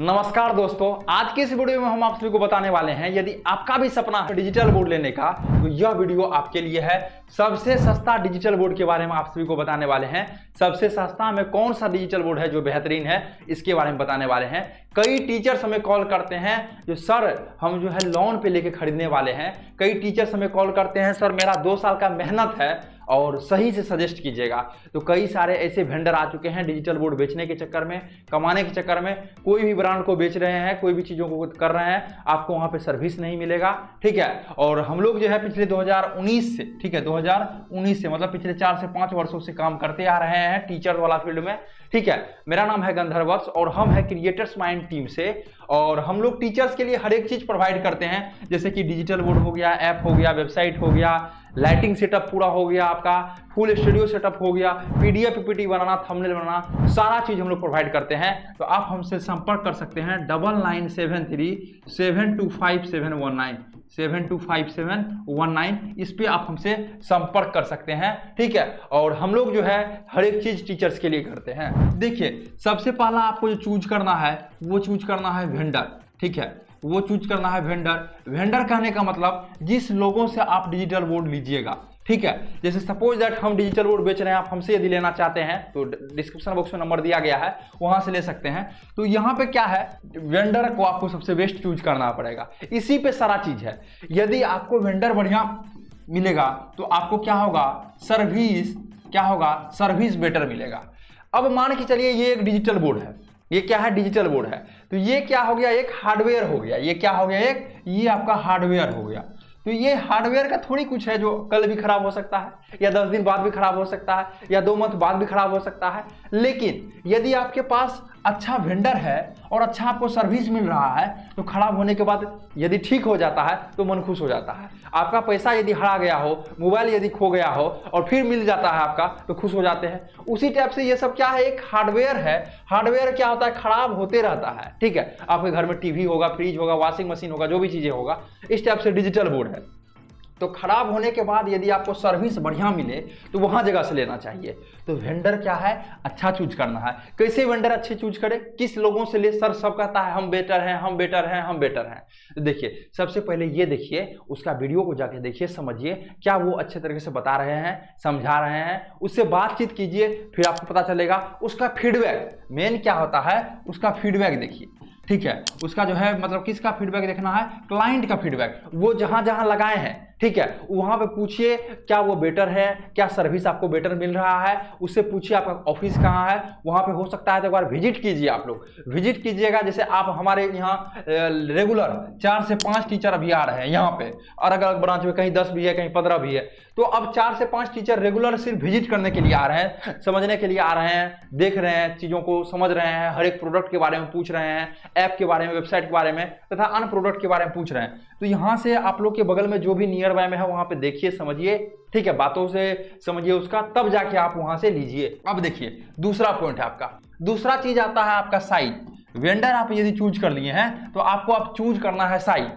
नमस्कार दोस्तों, आज की इस वीडियो में हम आप सभी को बताने वाले हैं यदि आपका भी सपना है डिजिटल बोर्ड लेने का तो यह वीडियो आपके लिए है। सबसे सस्ता डिजिटल बोर्ड के बारे में आप सभी को बताने वाले हैं। सबसे सस्ता में कौन सा डिजिटल बोर्ड है जो बेहतरीन है इसके बारे में बताने वाले हैं। कई टीचर्स हमें कॉल करते हैं जो सर हम जो है लोन पे लेके खरीदने वाले हैं। कई टीचर्स हमें कॉल करते हैं सर मेरा 2 साल का मेहनत है और सही से सजेस्ट कीजिएगा। तो कई सारे ऐसे वेंडर आ चुके हैं डिजिटल बोर्ड बेचने के चक्कर में, कमाने के चक्कर में, कोई भी ब्रांड को बेच रहे हैं, कोई भी चीज़ों को कर रहे हैं, आपको वहाँ पे सर्विस नहीं मिलेगा। ठीक है, और हम लोग जो है पिछले 2019 से, ठीक है 2019 से मतलब पिछले 4 से 5 वर्षों से काम करते आ रहे हैं टीचर वाला फील्ड में। ठीक है, मेरा नाम है गंधर्वक्ष और हम है क्रिएटर्स माइंड टीम से, और हम लोग टीचर्स के लिए हर एक चीज प्रोवाइड करते हैं, जैसे कि डिजिटल बोर्ड हो गया, ऐप हो गया, वेबसाइट हो गया, लाइटिंग सेटअप पूरा हो गया, आपका फुल स्टूडियो सेटअप हो गया, पीडीएफ पीपीटी बनाना, थंबनेल बनाना, सारा चीज हम लोग प्रोवाइड करते हैं। तो आप हमसे संपर्क कर सकते हैं 9973725719 725719, इस पे आप हमसे संपर्क कर सकते हैं। ठीक है, और हम लोग जो है हर एक चीज टीचर्स के लिए करते हैं। देखिए, सबसे पहला आपको जो चूज करना है वो चूज करना है वेंडर। ठीक है, वो चूज करना है वेंडर। वेंडर कहने का मतलब जिस लोगों से आप डिजिटल बोर्ड लीजिएगा। ठीक है, जैसे सपोज दैट हम डिजिटल बोर्ड बेच रहे हैं, आप हमसे यदि लेना चाहते हैं तो डिस्क्रिप्शन बॉक्स में नंबर दिया गया है, वहां से ले सकते हैं। तो यहाँ पे क्या है, वेंडर को आपको सबसे बेस्ट चूज करना पड़ेगा, इसी पे सारा चीज है। यदि आपको वेंडर बढ़िया मिलेगा तो आपको क्या होगा, सर्विस बेटर मिलेगा। अब मान के चलिए ये एक डिजिटल बोर्ड है, ये क्या है, डिजिटल बोर्ड है। तो ये क्या हो गया, एक हार्डवेयर हो गया। ये क्या हो गया, ये आपका हार्डवेयर हो गया। तो ये हार्डवेयर का थोड़ी कुछ है जो कल भी खराब हो सकता है, या 10 दिन बाद भी खराब हो सकता है, या 2 मंथ बाद भी खराब हो सकता है। लेकिन यदि आपके पास अच्छा वेंडर है और अच्छा आपको सर्विस मिल रहा है तो खराब होने के बाद यदि ठीक हो जाता है तो मन खुश हो जाता है। आपका पैसा यदि हरा गया हो, मोबाइल यदि खो गया हो और फिर मिल जाता है आपका तो खुश हो जाते हैं। उसी टाइप से ये सब क्या है, एक हार्डवेयर है। हार्डवेयर क्या होता है, खराब होते रहता है। ठीक है, आपके घर में टीवी होगा, फ्रिज होगा, वॉशिंग मशीन होगा, जो भी चीजें होगा, इस टाइप से डिजिटल बोर्ड है। तो खराब होने के बाद यदि आपको सर्विस बढ़िया मिले तो वहां जगह से लेना चाहिए। तो वेंडर क्या है, अच्छा चूज करना है। कैसे वेंडर अच्छे चूज करे, किस लोगों से ले, सर सब कहता है हम बेटर हैं, हम बेटर हैं, हम बेटर हैं। तो देखिए, सबसे पहले ये देखिए, उसका वीडियो को जाके देखिए, समझिए क्या वो अच्छे तरीके से बता रहे हैं, समझा रहे हैं, उससे बातचीत कीजिए, फिर आपको पता चलेगा। उसका फीडबैक, मेन क्या होता है, उसका फीडबैक देखिए। ठीक है, उसका जो है मतलब किसका फीडबैक देखना है, क्लाइंट का फीडबैक। वो जहां जहां लगाए हैं, ठीक है, वहां पे पूछिए क्या वो बेटर है, क्या सर्विस आपको बेटर मिल रहा है। उससे पूछिए आपका ऑफिस कहाँ है, वहां पे हो सकता है तो एक बार विजिट कीजिए। आप लोग विजिट कीजिएगा। जैसे आप हमारे यहाँ रेगुलर 4 से 5 टीचर अभी आ रहे हैं यहाँ पे, अलग अलग ब्रांच में, कहीं 10 भी है, कहीं 15 भी है। तो अब 4 से 5 टीचर रेगुलर सिर्फ विजिट करने के लिए आ रहे हैं, समझने के लिए आ रहे हैं, देख रहे हैं, चीजों को समझ रहे हैं, हर एक प्रोडक्ट के बारे में पूछ रहे हैं, ऐप के बारे में, वेबसाइट के बारे में तथा अन्य प्रोडक्ट के बारे में पूछ रहे हैं। तो यहाँ से आप लोग के बगल में जो भी नियर बाय में है वहां पे देखिए, समझिए। ठीक है, बातों से समझिए उसका, तब जाके आप वहां से लीजिए। अब देखिए, दूसरा पॉइंट है आपका, दूसरा चीज आता है आपका साइज। वेंडर आप यदि चूज कर लिए हैं तो आपको आप चूज करना है साइज।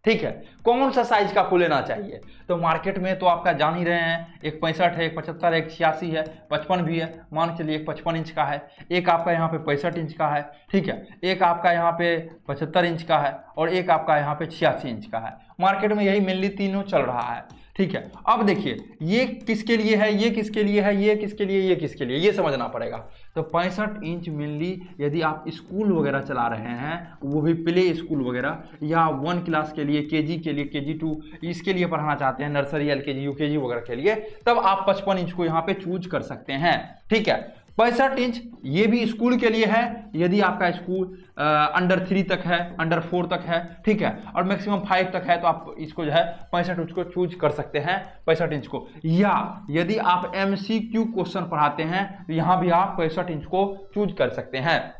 ठीक है, कौन सा साइज का आपको लेना चाहिए। तो मार्केट में तो आपका जान ही रहे हैं, एक 65 है, एक 75 है, एक 86 है, 55 भी है। मान के चलिए एक 55 इंच का है, एक आपका यहाँ पे 65 इंच का है। ठीक है, एक आपका यहाँ पे 75 इंच का है और एक आपका यहाँ पे 86 इंच का है। मार्केट में यही मेनली तीनों चल रहा है। ठीक है, अब देखिए ये किसके लिए है, ये किसके लिए है, ये किसके लिए, ये किसके लिए, ये समझना पड़ेगा। तो 65 इंच मेनली यदि आप स्कूल वगैरह चला रहे हैं, वो भी प्ले स्कूल वगैरह, या 1 क्लास के लिए, केजी के लिए, KG2 इसके लिए पढ़ाना चाहते हैं, नर्सरी, LKG, UKG वगैरह के लिए, तब आप 55 इंच को यहाँ पे चूज कर सकते हैं। ठीक है, 65 इंच ये भी स्कूल के लिए है यदि आपका स्कूल अंडर 3 तक है, अंडर 4 तक है। ठीक है, और मैक्सिमम 5 तक है, तो आप इसको जो है 65 इंच को चूज कर सकते हैं, 65 इंच को। या यदि आप MCQ क्वेश्चन पढ़ाते हैं तो यहाँ भी आप 65 इंच को चूज कर सकते हैं।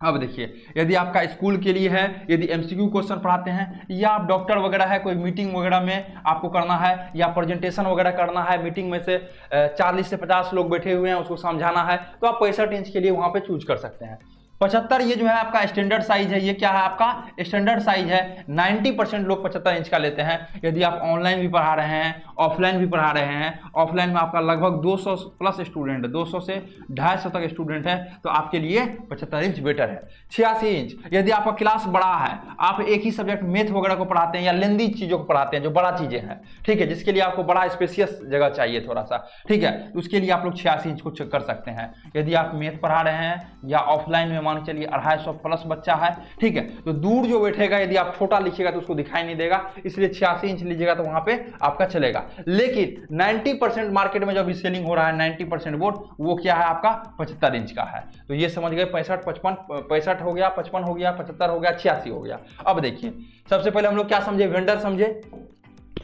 अब देखिए, यदि आपका स्कूल के लिए है, यदि MCQ क्वेश्चन पढ़ाते हैं, या आप डॉक्टर वगैरह है, कोई मीटिंग वगैरह में आपको करना है, या प्रेजेंटेशन वगैरह करना है, मीटिंग में से 40 से 50 लोग बैठे हुए हैं, उसको समझाना है, तो आप 65 इंच के लिए वहां पे चूज कर सकते हैं। 75 ये जो है आपका स्टैंडर्ड साइज है। ये क्या है आपका स्टैंडर्ड साइज है। 90% लोग 75 इंच का लेते हैं। यदि आप ऑनलाइन भी पढ़ा रहे हैं, ऑफलाइन भी पढ़ा रहे हैं, ऑफलाइन में आपका लगभग 200 प्लस स्टूडेंट है, 200 से 250 तक स्टूडेंट है, तो आपके लिए 75 इंच बेटर है। 86 इंच यदि आपका क्लास बड़ा है, आप एक ही सब्जेक्ट मैथ वगैरह को पढ़ाते हैं या लेंदी चीज़ों को पढ़ाते हैं जो बड़ा चीज़ें हैं, ठीक है, जिसके लिए आपको बड़ा स्पेसियस जगह चाहिए थोड़ा सा, ठीक है, तो उसके लिए आप लोग 86 इंच को चेक कर सकते हैं। यदि आप मैथ पढ़ा रहे हैं या ऑफलाइन में मान चलिए 250 प्लस बच्चा है, ठीक है, तो दूर जो बैठेगा यदि आप छोटा लिखिएगा तो उसको दिखाई नहीं देगा, इसलिए 86 इंच लीजिएगा तो वहां पे आपका चलेगा। लेकिन 90% मार्केट में जो अभी सेलिंग हो रहा है 90% बोर्ड, वो क्या है आपका 75 इंच का है। तो ये समझ गए 65 हो गया, 55 हो गया, 75 हो गया, 86 हो गया। अब देखिए सबसे पहले हम लोग क्या समझे, वेंडर समझे,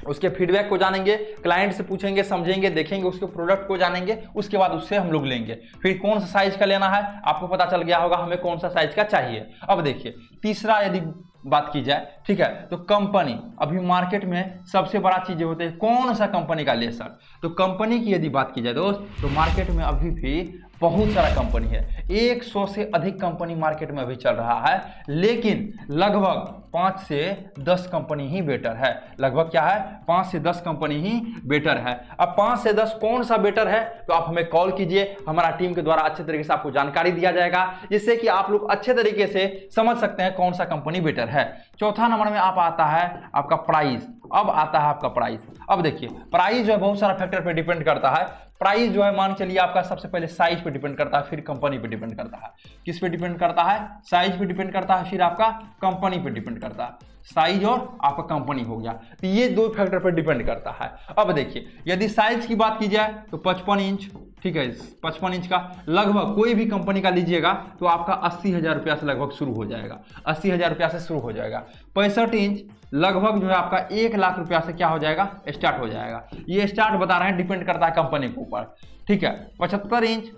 उसके फीडबैक को जानेंगे, क्लाइंट से पूछेंगे, समझेंगे, देखेंगे, उसके प्रोडक्ट को जानेंगे, उसके बाद उससे हम लोग लेंगे। फिर कौन सा साइज का लेना है आपको पता चल गया होगा हमें कौन सा साइज का चाहिए। अब देखिए तीसरा यदि बात की जाए, ठीक है, तो कंपनी, अभी मार्केट में सबसे बड़ा चीजें होते हैं कौन सा कंपनी का ले सर। तो कंपनी की यदि बात की जाए दोस्त, तो मार्केट में अभी भी बहुत सारा कंपनी है, 100 से अधिक कंपनी मार्केट में अभी चल रहा है, लेकिन लगभग 5 से 10 कंपनी ही बेटर है। लगभग क्या है 5 से 10 कंपनी ही बेटर है। अब 5 से 10 कौन सा बेटर है, तो आप हमें कॉल कीजिए, हमारा टीम के द्वारा अच्छे तरीके से आपको जानकारी दिया जाएगा, जिससे कि आप लोग अच्छे तरीके से समझ सकते हैं कौन सा कंपनी बेटर है। चौथा नंबर में आप आता है आपका प्राइस। अब आता है आपका प्राइस। अब देखिए प्राइस जो है बहुत सारा फैक्टर पे डिपेंड करता है। प्राइस जो है मान चलिए आपका सबसे पहले साइज पे डिपेंड करता है, फिर कंपनी पे डिपेंड करता है। किस पे डिपेंड करता है, साइज पे डिपेंड करता है, फिर आपका कंपनी पे डिपेंड करता है। साइज और आपका कंपनी हो गया, तो ये दो फैक्टर पर डिपेंड करता है। अब देखिए यदि साइज की बात की जाए तो 55 इंच, ठीक है, 55 इंच का लगभग कोई भी कंपनी का लीजिएगा तो आपका 80,000 रुपया से लगभग शुरू हो जाएगा, 80,000 रुपया से शुरू हो जाएगा। 65 इंच लगभग जो है आपका 1 लाख रुपया से क्या हो जाएगा, स्टार्ट हो जाएगा। ये स्टार्ट बता रहे हैं, डिपेंड करता है कंपनी के ऊपर, ठीक है। 75 इंच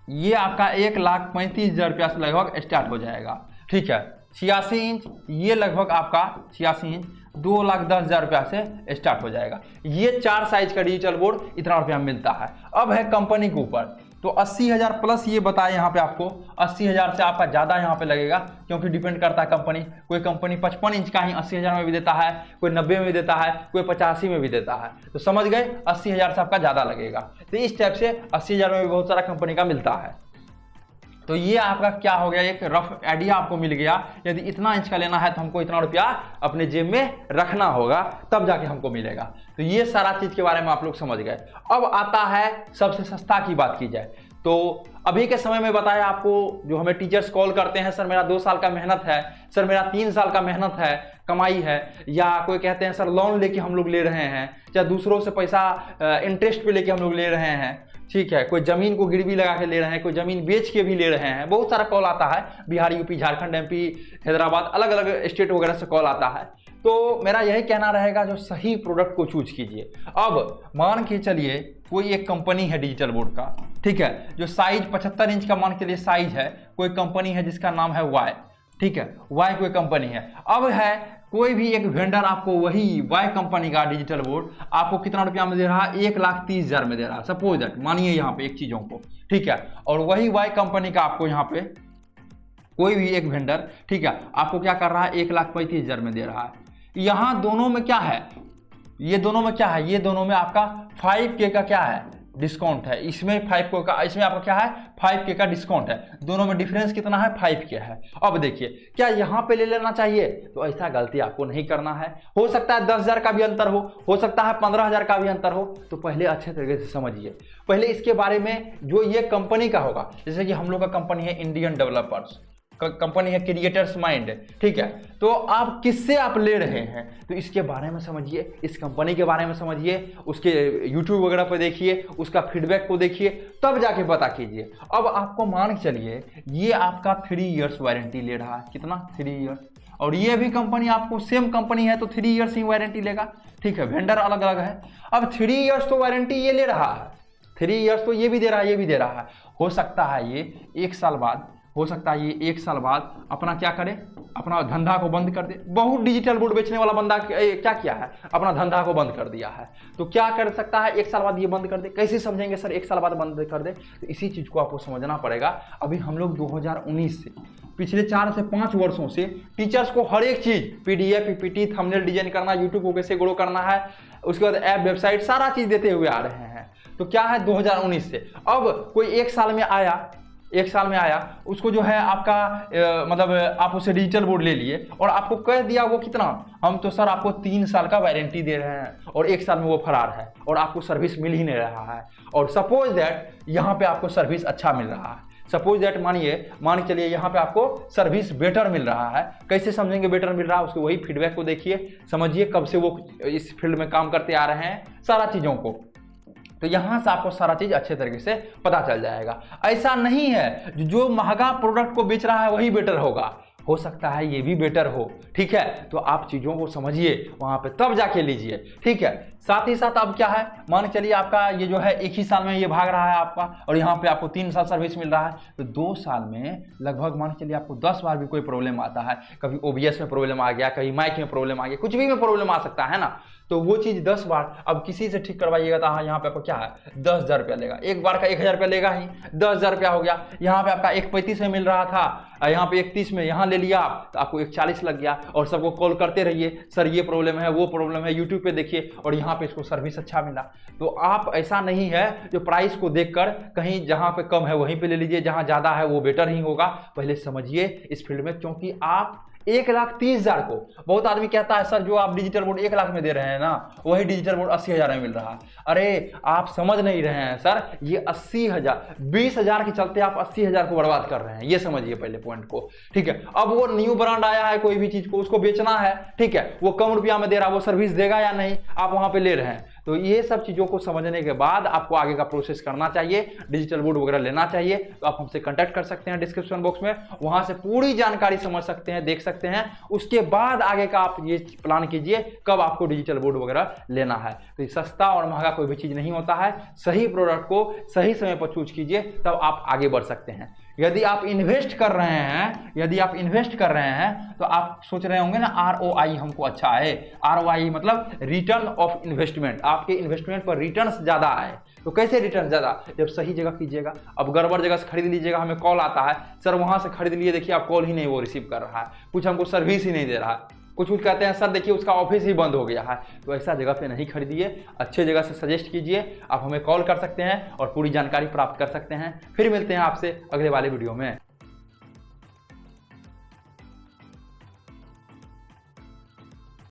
ये आपका 1,35,000 रुपया से लगभग स्टार्ट हो जाएगा, ठीक है। 86 इंच ये लगभग आपका 86 इंच 2,10,000 रुपया से स्टार्ट हो जाएगा। ये 4 साइज का डिजिटल बोर्ड इतना रुपया मिलता है। अब है कंपनी के ऊपर, तो 80,000 प्लस ये बताया यहाँ पे आपको, 80,000 से आपका ज़्यादा यहाँ पे लगेगा, क्योंकि डिपेंड करता है कंपनी। कोई कंपनी 55 इंच का ही 80,000 में भी देता है, कोई 90 में भी देता है, कोई 85 में भी देता है। तो समझ गए 80,000 से आपका ज़्यादा लगेगा। तो इस टाइप से 80,000 में भी बहुत सारा कंपनी का मिलता है। तो ये आपका क्या हो गया, एक रफ आइडिया आपको मिल गया। यदि इतना इंच का लेना है तो हमको इतना रुपया अपने जेब में रखना होगा, तब जाके हमको मिलेगा। तो ये सारा चीज के बारे में आप लोग समझ गए। अब आता है सबसे सस्ता की बात की जाए, तो अभी के समय में बताया आपको, जो हमें टीचर्स कॉल करते हैं, सर मेरा 2 साल का मेहनत है, सर मेरा 3 साल का मेहनत है, कमाई है, या कोई कहते हैं सर लोन लेके हम लोग ले रहे हैं, या दूसरों से पैसा इंटरेस्ट पे लेके हम लोग ले रहे हैं, ठीक है, कोई जमीन को गिरवी लगा के ले रहे हैं, कोई जमीन बेच के भी ले रहे हैं। बहुत सारा कॉल आता है, बिहार, यूपी, झारखंड, एमपी, हैदराबाद, अलग अलग स्टेट वगैरह से कॉल आता है। तो मेरा यही कहना रहेगा, जो सही प्रोडक्ट को चूज कीजिए। अब मान के चलिए कोई एक कंपनी है डिजिटल बोर्ड का, ठीक है, जो साइज 75 इंच का मान के लिए साइज है, कोई कंपनी है जिसका नाम है वाई, ठीक है, वाई कोई कंपनी है। अब है कोई भी एक वेंडर आपको वही वाई कंपनी का डिजिटल बोर्ड आपको कितना रुपया में दे रहा है, 1,30,000 में दे रहा है, सपोज दैट, मानिए यहाँ पे एक चीजों को, ठीक है, और वही वाई कंपनी का आपको यहाँ पे कोई भी एक वेंडर, ठीक है, आपको क्या कर रहा है, 1,35,000 में दे रहा है। यहाँ दोनों में क्या है, ये दोनों में क्या है, ये दोनों में आपका 5K का क्या है, डिस्काउंट है। इसमें 5K का, इसमें आपका क्या है, 5K का डिस्काउंट है। दोनों में डिफरेंस कितना है, 5K है। अब देखिए क्या यहाँ पे ले लेना चाहिए, तो ऐसा गलती आपको नहीं करना है। हो सकता है 10,000 का भी अंतर हो सकता है 15,000 का भी अंतर हो, तो पहले अच्छे तरीके से समझिए, पहले इसके बारे में। जो ये कंपनी का होगा, जैसे कि हम लोग का कंपनी है इंडियन डेवलपर्स, कंपनी है क्रिएटर्स माइंड, ठीक है, तो आप किससे आप ले रहे हैं, तो इसके बारे में समझिए, इस कंपनी के बारे में समझिए, उसके यूट्यूब वगैरह पर देखिए, उसका फीडबैक को देखिए, तब जाके पता कीजिए। अब आपको मान के चलिए ये आपका 3 इयर्स वारंटी ले रहा है, कितना, 3 इयर्स, और ये भी कंपनी आपको सेम कंपनी है तो 3 इयर्स ही वारंटी लेगा, ठीक है, वेंडर अलग अलग है। अब 3 इयर्स तो वारंटी ये ले रहा है, 3 इयर्स तो ये भी दे रहा है, ये भी दे रहा है। हो सकता है ये 1 साल बाद, हो सकता है ये 1 साल बाद अपना क्या करे, अपना धंधा को बंद कर दे। बहुत डिजिटल बोर्ड बेचने वाला बंदा क्या किया है, अपना धंधा को बंद कर दिया है। तो क्या कर सकता है, 1 साल बाद ये बंद कर दे। कैसे समझेंगे सर 1 साल बाद बंद कर दे? तो इसी चीज़ को आपको समझना पड़ेगा। अभी हम लोग 2019 से पिछले 4 से 5 वर्षों से टीचर्स को हर एक चीज़ PDF, PPT, थंबनेल डिजाइन करना, यूट्यूब को कैसे ग्रो करना है, उसके बाद ऐप, वेबसाइट, सारा चीज़ देते हुए आ रहे हैं। तो क्या है 2019 से अब कोई 1 साल में आया, उसको जो है आपका मतलब आप उसे डिजिटल बोर्ड ले लिए और आपको कह दिया वो कितना, हम तो सर आपको 3 साल का वारंटी दे रहे हैं और 1 साल में वो फरार है और आपको सर्विस मिल ही नहीं रहा है। और सपोज दैट यहाँ पे आपको सर्विस अच्छा मिल रहा है, सपोज दैट मान चलिए यहाँ पे आपको सर्विस बेटर मिल रहा है। कैसे समझेंगे बेटर मिल रहा है? उसके वही फीडबैक को देखिए, समझिए कब से वो इस फील्ड में काम करते आ रहे हैं, सारा चीज़ों को। तो यहाँ से आपको सारा चीज़ अच्छे तरीके से पता चल जाएगा। ऐसा नहीं है जो महंगा प्रोडक्ट को बेच रहा है वही बेटर होगा, हो सकता है ये भी बेटर हो, ठीक है। तो आप चीज़ों को समझिए वहाँ पे, तब जाके लीजिए, ठीक है। साथ ही साथ अब क्या है, मान के चलिए आपका ये जो है 1 ही साल में ये भाग रहा है आपका और यहाँ पे आपको 3 साल सर्विस मिल रहा है। तो 2 साल में लगभग मान के चलिए आपको 10 बार भी कोई प्रॉब्लम आता है, कभी OBS में प्रॉब्लम आ गया, कभी माइक में प्रॉब्लम आ गया, कुछ भी में प्रॉब्लम आ सकता है ना। तो वो चीज़ 10 बार अब किसी से ठीक करवाइएगा तो हाँ यहाँ पे आपको क्या है 10,000 रुपया लेगा, एक बार का 1,000 रुपया लेगा ही, 10,000 रुपया हो गया। यहाँ पे आपका 1,35 में मिल रहा था, यहाँ पे 31 में यहाँ ले लिया आप तो आपको 1,40 लग गया। और सबको कॉल करते रहिए, सर ये प्रॉब्लम है, वो प्रॉब्लम है, यूट्यूब पे देखिए और यहाँ पे इसको सर्विस अच्छा मिला। तो आप ऐसा नहीं है जो प्राइस को देखकर कहीं जहाँ पे कम है वहीं पे ले लीजिए, जहाँ ज़्यादा है वो बेटर ही होगा। पहले समझिए इस फील्ड में, क्योंकि आप 1,30,000 को, बहुत आदमी कहता है सर जो आप डिजिटल बोर्ड 1 लाख में दे रहे हैं ना वही डिजिटल बोर्ड 80,000 में मिल रहा है। अरे आप समझ नहीं रहे हैं सर, ये 80,000 20,000 के चलते आप 80,000 को बर्बाद कर रहे हैं, ये समझिए पहले पॉइंट को, ठीक है। अब वो न्यू ब्रांड आया है, कोई भी चीज को उसको बेचना है, ठीक है, वो कम रुपया में दे रहा है, वो सर्विस देगा या नहीं, आप वहां पे ले रहे हैं। तो ये सब चीज़ों को समझने के बाद आपको आगे का प्रोसेस करना चाहिए, डिजिटल बोर्ड वगैरह लेना चाहिए। तो आप हमसे कांटेक्ट कर सकते हैं डिस्क्रिप्शन बॉक्स में, वहां से पूरी जानकारी समझ सकते हैं, देख सकते हैं। उसके बाद आगे का आप ये प्लान कीजिए कब आपको डिजिटल बोर्ड वगैरह लेना है। तो सस्ता और महंगा कोई भी चीज़ नहीं होता है, सही प्रोडक्ट को सही समय पर चूज कीजिए, तब आप आगे बढ़ सकते हैं। यदि आप इन्वेस्ट कर रहे हैं तो आप सोच रहे होंगे ना ROI हमको अच्छा है, ROI मतलब रिटर्न ऑफ इन्वेस्टमेंट, आपके इन्वेस्टमेंट पर रिटर्न ज़्यादा आए। तो कैसे रिटर्न ज़्यादा? जब सही जगह कीजिएगा। अब गड़बड़ जगह से खरीद लीजिएगा, हमें कॉल आता है सर वहाँ से खरीद लिए, देखिए आप कॉल ही नहीं वो रिसीव कर रहा है, कुछ हमको सर्विस ही नहीं दे रहा है, कुछ कहते हैं सर देखिए उसका ऑफिस ही बंद हो गया है। तो ऐसा जगह पे नहीं खरीदिए, अच्छे जगह से सजेस्ट कीजिए। आप हमें कॉल कर सकते हैं और पूरी जानकारी प्राप्त कर सकते हैं। फिर मिलते हैं आपसे अगले वाले वीडियो में।